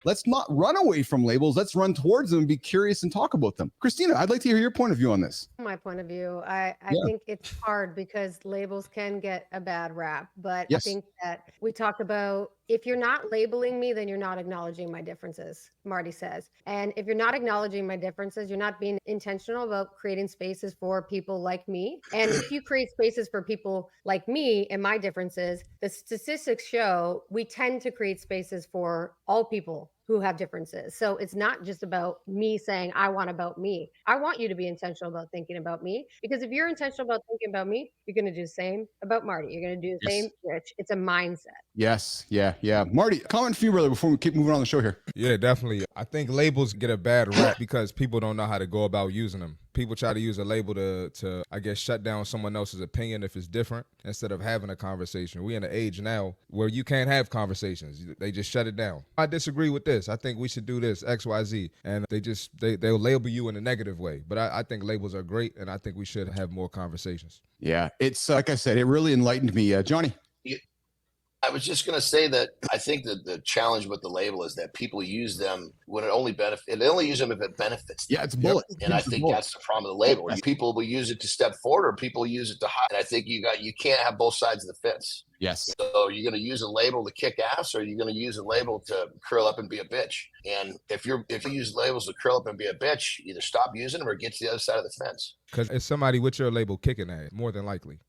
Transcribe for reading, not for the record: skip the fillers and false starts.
Let's not run away from labels. Let's run towards them and be curious and talk about them. Kristina, I'd like to hear your point of view on this. My point of view, I think it's hard because labels can get a bad rap, but I think that we talk about, if you're not labeling me, then you're not acknowledging my differences, Marty says. And if you're not acknowledging my differences, you're not being intentional about creating spaces for people like me. And if you create spaces for people like me and my differences, the statistics show we tend to create spaces for all people who have differences. So it's not just about me saying, I want about me. I want you to be intentional about thinking about me, because if you're intentional about thinking about me, you're going to do the same about Marty. You're going to do the same, Rich. It's a mindset. Yes. Yeah. Marty, comment for you, brother, before we keep moving on the show here. Yeah, definitely. I think labels get a bad rap because people don't know how to go about using them. People try to use a label to, I guess, shut down someone else's opinion if it's different, instead of having a conversation. We're in an age now where you can't have conversations. They just shut it down. I disagree with this. I think we should do this, X, Y, Z. And they'll label you in a negative way. But I think labels are great, and I think we should have more conversations. Yeah, it's like I said, it really enlightened me. Johnny? I was just going to say that I think that the challenge with the label is that people use them when it only benefits. They only use them if it benefits them. Yeah, it's a bullet. And I think that's the problem with the label. People will use it to step forward, or people use it to hide. And I think you can't have both sides of the fence. Yes. So you're going to use a label to kick ass, or you're going to use a label to curl up and be a bitch. And if you use labels to curl up and be a bitch, either stop using them or get to the other side of the fence. Because it's somebody with your label kicking at it, more than likely.